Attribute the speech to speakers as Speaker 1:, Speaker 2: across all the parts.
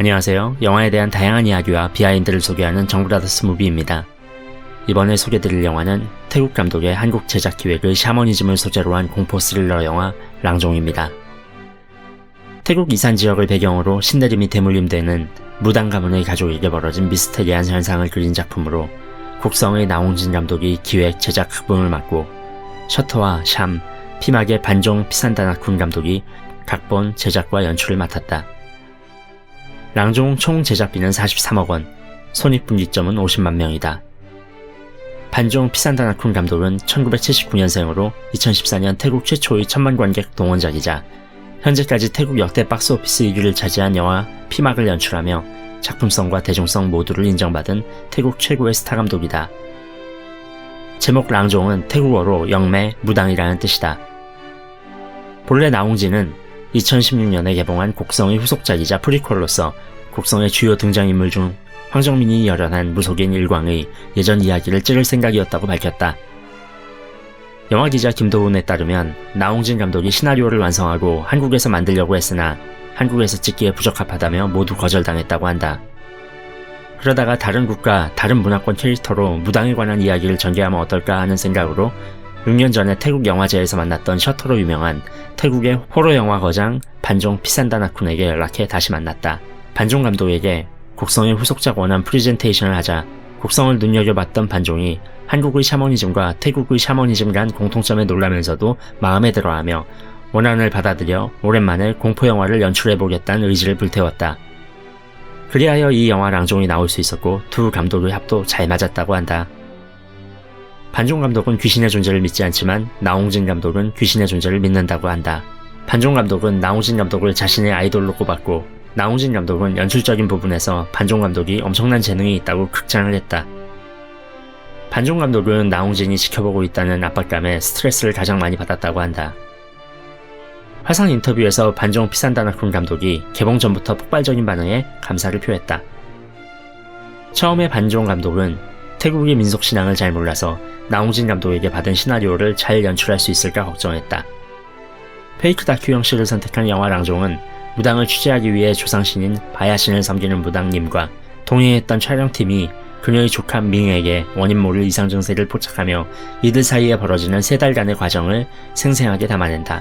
Speaker 1: 안녕하세요. 영화에 대한 다양한 이야기와 비하인드를 소개하는 정브라더스 무비입니다. 이번에 소개드릴 영화는 태국 감독의 한국 제작 기획의 샤머니즘을 소재로 한 공포 스릴러 영화 랑종입니다. 태국 이산 지역을 배경으로 신내림이 대물림되는 무당 가문의 가족에게 벌어진 미스테리한 현상을 그린 작품으로 곡성의 나홍진 감독이 기획, 제작, 각본을 맡고 셔터와 샴, 피막의 반종 피산다나쿤 감독이 각본, 제작과 연출을 맡았다. 랑종 총 제작비는 43억 원, 손익분기점은 50만 명이다. 반종 피산다나쿤 감독은 1979년생으로 2014년 태국 최초의 1000만 관객 동원작이자 현재까지 태국 역대 박스오피스 1위를 차지한 영화 피막을 연출하며 작품성과 대중성 모두를 인정받은 태국 최고의 스타 감독이다. 제목 랑종은 태국어로 영매, 무당이라는 뜻이다. 본래 나홍진은 2016년에 개봉한 곡성의 후속작이자 프리퀄로서 곡성의 주요 등장인물 중 황정민이 열연한 무속인 일광의 예전 이야기를 찌를 생각이었다고 밝혔다. 영화기자 김도훈에 따르면 나홍진 감독이 시나리오를 완성하고 한국에서 만들려고 했으나 한국에서 찍기에 부적합하다며 모두 거절당했다고 한다. 그러다가 다른 국가, 다른 문화권 캐릭터로 무당에 관한 이야기를 전개하면 어떨까 하는 생각으로 6년 전에 태국 영화제에서 만났던 셔터로 유명한 태국의 호러 영화 거장 반종 피산다나쿤에게 연락해 다시 만났다. 반종 감독에게 곡성의 후속작 원한 프리젠테이션을 하자 곡성을 눈여겨봤던 반종이 한국의 샤머니즘과 태국의 샤머니즘 간 공통점에 놀라면서도 마음에 들어하며 원한을 받아들여 오랜만에 공포영화를 연출해보겠다는 의지를 불태웠다. 그리하여 이 영화 랑종이 나올 수 있었고 두 감독의 합도 잘 맞았다고 한다. 반종 감독은 귀신의 존재를 믿지 않지만 나홍진 감독은 귀신의 존재를 믿는다고 한다. 반종 감독은 나홍진 감독을 자신의 아이돌로 꼽았고 나홍진 감독은 연출적인 부분에서 반종 감독이 엄청난 재능이 있다고 극찬을 했다. 반종 감독은 나홍진이 지켜보고 있다는 압박감에 스트레스를 가장 많이 받았다고 한다. 화상 인터뷰에서 반종 피산다나쿤 감독이 개봉 전부터 폭발적인 반응에 감사를 표했다. 처음에 반종 감독은 태국의 민속신앙을 잘 몰라서 나홍진 감독에게 받은 시나리오를 잘 연출할 수 있을까 걱정했다. 페이크 다큐 형식을 선택한 영화 랑종은 무당을 취재하기 위해 조상신인 바야신을 섬기는 무당님과 동행했던 촬영팀이 그녀의 조카 밍에게 원인 모를 이상 증세를 포착하며 이들 사이에 벌어지는 3달간의 과정을 생생하게 담아낸다.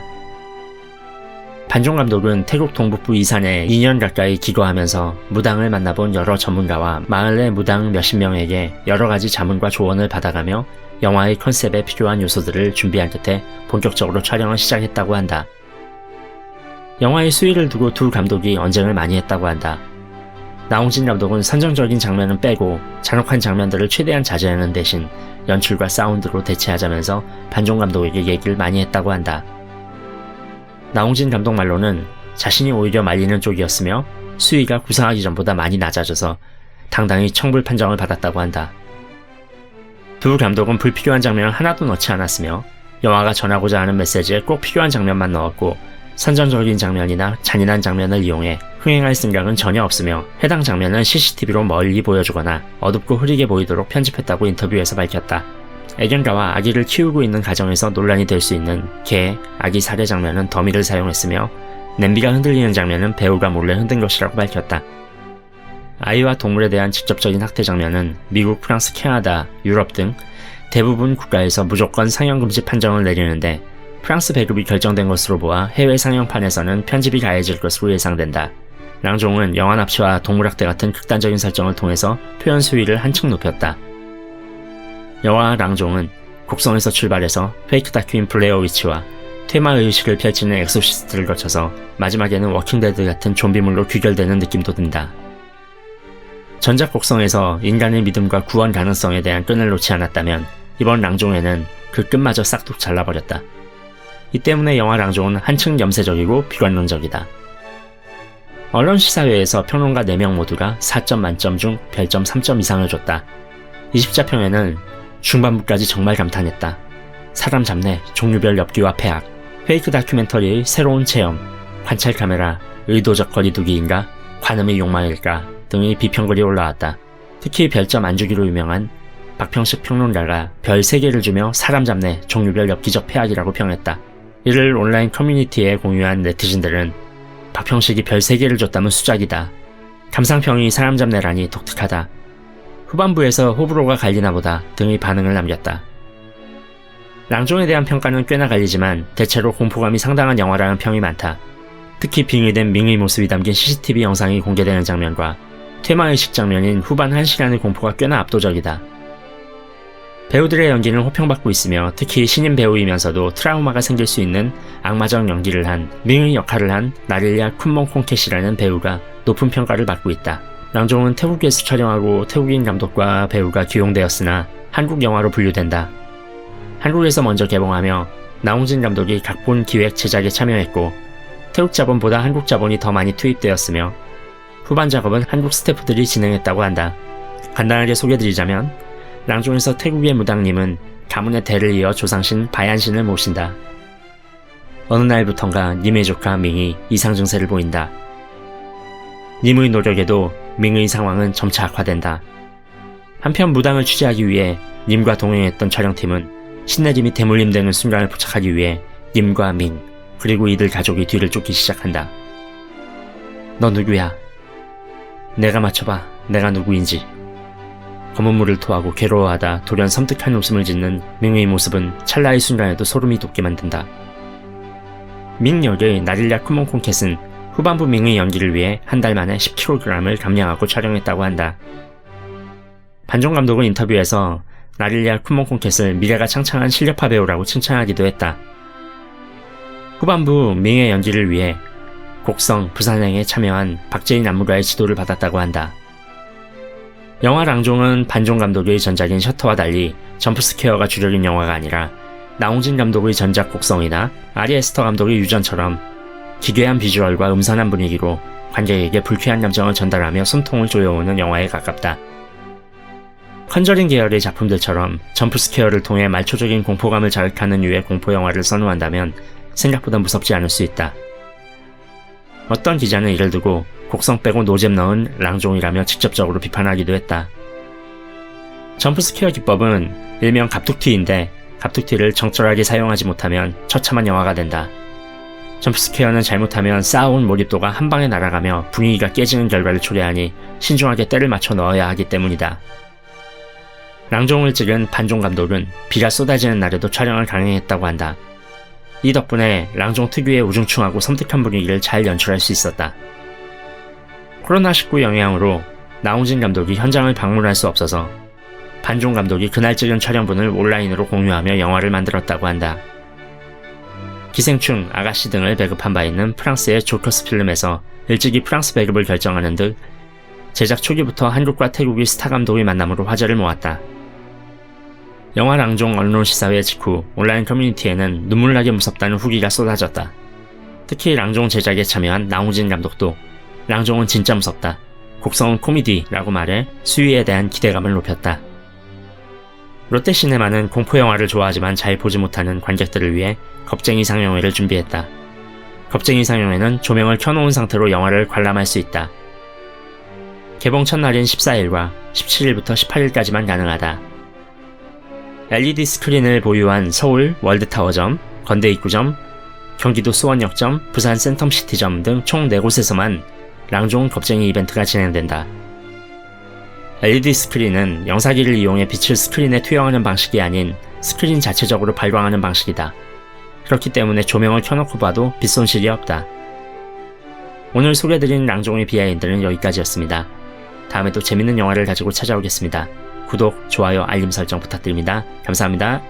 Speaker 1: 반종 감독은 태국 동북부 이산에 2년 가까이 기거하면서 무당을 만나본 여러 전문가와 마을의 무당 몇십 명에게 여러가지 자문과 조언을 받아가며 영화의 컨셉에 필요한 요소들을 준비한 끝에 본격적으로 촬영을 시작했다고 한다. 영화의 수위를 두고 두 감독이 언쟁을 많이 했다고 한다. 나홍진 감독은 선정적인 장면은 빼고 잔혹한 장면들을 최대한 자제하는 대신 연출과 사운드로 대체하자면서 반종 감독에게 얘기를 많이 했다고 한다. 나홍진 감독 말로는 자신이 오히려 말리는 쪽이었으며 수위가 구상하기 전보다 많이 낮아져서 당당히 청불 판정을 받았다고 한다. 두 감독은 불필요한 장면을 하나도 넣지 않았으며 영화가 전하고자 하는 메시지에 꼭 필요한 장면만 넣었고 선정적인 장면이나 잔인한 장면을 이용해 흥행할 생각은 전혀 없으며 해당 장면은 CCTV로 멀리 보여주거나 어둡고 흐리게 보이도록 편집했다고 인터뷰에서 밝혔다. 애견가와 아기를 키우고 있는 가정에서 논란이 될 수 있는 개, 아기 살해 장면은 더미를 사용했으며 냄비가 흔들리는 장면은 배우가 몰래 흔든 것이라고 밝혔다. 아이와 동물에 대한 직접적인 학대 장면은 미국, 프랑스, 캐나다, 유럽 등 대부분 국가에서 무조건 상영금지 판정을 내리는데 프랑스 배급이 결정된 것으로 보아 해외 상영판에서는 편집이 가해질 것으로 예상된다. 랑종은 영화 납치와 동물학대 같은 극단적인 설정을 통해서 표현 수위를 한층 높였다. 영화 랑종은 곡성에서 출발해서 페이크 다큐인 블레어 위치와 퇴마 의식을 펼치는 엑소시스트를 거쳐서 마지막에는 워킹데드 같은 좀비물로 귀결되는 느낌도 든다. 전작 곡성에서 인간의 믿음과 구원 가능성에 대한 끈을 놓지 않았다면 이번 랑종에는 그 끈마저 싹둑 잘라버렸다. 이 때문에 영화 랑종은 한층 염세적이고 비관론적이다. 언론 시사회에서 평론가 4명 모두가 4점 만점 중 별점 3점 이상을 줬다. 20자평에는 중반부까지 정말 감탄했다. 사람 잡내, 종류별 엽기와 폐악, 페이크 다큐멘터리의 새로운 체험, 관찰 카메라, 의도적 거리두기인가, 관음의 욕망일까 등의 비평글이 올라왔다. 특히 별점 안 주기로 유명한 박평식 평론가가 별 3개를 주며 사람 잡내, 종류별 엽기적 폐악이라고 평했다. 이를 온라인 커뮤니티에 공유한 네티즌들은 박평식이 별 3개를 줬다면 수작이다. 감상평이 사람 잡내라니 독특하다. 후반부에서 호불호가 갈리나 보다 등의 반응을 남겼다. 랑종에 대한 평가는 꽤나 갈리지만 대체로 공포감이 상당한 영화라는 평이 많다. 특히 빙의된 밍의 모습이 담긴 CCTV 영상이 공개되는 장면과 퇴마의식 장면인 후반 1시간의 공포가 꽤나 압도적이다. 배우들의 연기는 호평받고 있으며 특히 신인 배우이면서도 트라우마가 생길 수 있는 악마적 연기를 한 밍의 역할을 한 나릴야 쿤몽콩캣이라는 배우가 높은 평가를 받고 있다. 랑종은 태국에서 촬영하고 태국인 감독과 배우가 기용되었으나 한국 영화로 분류된다. 한국에서 먼저 개봉하며 나홍진 감독이 각본 기획 제작에 참여했고 태국 자본보다 한국 자본이 더 많이 투입되었으며 후반 작업은 한국 스태프들이 진행했다고 한다. 간단하게 소개드리자면 랑종에서 태국의 무당님은 가문의 대를 이어 조상신 바얀신을 모신다. 어느 날부턴가 님의 조카 밍이 이상 증세를 보인다. 님의 노력에도 밍의 상황은 점차 악화된다. 한편 무당을 취재하기 위해 님과 동행했던 촬영팀은 신내림이 대물림되는 순간을 포착하기 위해 님과 밍 그리고 이들 가족이 뒤를 쫓기 시작한다. 너 누구야? 내가 맞춰봐. 내가 누구인지. 검은 물을 토하고 괴로워하다 돌연 섬뜩한 웃음을 짓는 밍의 모습은 찰나의 순간에도 소름이 돋게 만든다. 밍 역의 나릴야 쿤몽콩캣은 후반부 밍의 연기를 위해 한 달 만에 10kg을 감량하고 촬영했다고 한다. 반종 감독은 인터뷰에서 나릴야 쿤몽콩캣을 미래가 창창한 실력파 배우라고 칭찬하기도 했다. 후반부 밍의 연기를 위해 곡성, 부산행에 참여한 박재인 안무가의 지도를 받았다고 한다. 영화 랑종은 반종 감독의 전작인 셔터와 달리 점프스퀘어가 주력인 영화가 아니라 나홍진 감독의 전작 곡성이나 아리 에스터 감독의 유전처럼 기괴한 비주얼과 음산한 분위기로 관객에게 불쾌한 감정을 전달하며 숨통을 조여오는 영화에 가깝다. 컨저링 계열의 작품들처럼 점프스퀘어를 통해 말초적인 공포감을 자극하는 류의 공포영화를 선호한다면 생각보다 무섭지 않을 수 있다. 어떤 기자는 이를 두고 곡성 빼고 노잼 넣은 랑종이라며 직접적으로 비판하기도 했다. 점프스퀘어 기법은 일명 갑툭튀인데 갑툭튀를 적절하게 사용하지 못하면 처참한 영화가 된다. 점프스퀘어는 잘못하면 쌓아온 몰입도가 한 방에 날아가며 분위기가 깨지는 결과를 초래하니 신중하게 때를 맞춰 넣어야 하기 때문이다. 랑종을 찍은 반종 감독은 비가 쏟아지는 날에도 촬영을 강행했다고 한다. 이 덕분에 랑종 특유의 우중충하고 섬뜩한 분위기를 잘 연출할 수 있었다. 코로나19 영향으로 나홍진 감독이 현장을 방문할 수 없어서 반종 감독이 그날 찍은 촬영분을 온라인으로 공유하며 영화를 만들었다고 한다. 기생충, 아가씨 등을 배급한 바 있는 프랑스의 조커스 필름에서 일찍이 프랑스 배급을 결정하는 등 제작 초기부터 한국과 태국의 스타 감독의 만남으로 화제를 모았다. 영화 랑종 언론 시사회 직후 온라인 커뮤니티에는 눈물나게 무섭다는 후기가 쏟아졌다. 특히 랑종 제작에 참여한 나홍진 감독도 랑종은 진짜 무섭다. 곡성은 코미디라고 말해 수위에 대한 기대감을 높였다. 롯데시네마는 공포영화를 좋아하지만 잘 보지 못하는 관객들을 위해 겁쟁이 상영회를 준비했다. 겁쟁이 상영회는 조명을 켜놓은 상태로 영화를 관람할 수 있다. 개봉 첫날인 14일과 17일부터 18일까지만 가능하다. LED 스크린을 보유한 서울 월드타워점, 건대입구점, 경기도 수원역점, 부산 센텀시티점 등 총 4곳에서만 랑종 겁쟁이 이벤트가 진행된다. LED 스크린은 영사기를 이용해 빛을 스크린에 투영하는 방식이 아닌 스크린 자체적으로 발광하는 방식이다. 그렇기 때문에 조명을 켜놓고 봐도 빛 손실이 없다. 오늘 소개해드린 랑종의 비하인드는 여기까지였습니다. 다음에 또 재밌는 영화를 가지고 찾아오겠습니다. 구독, 좋아요, 알림 설정 부탁드립니다. 감사합니다.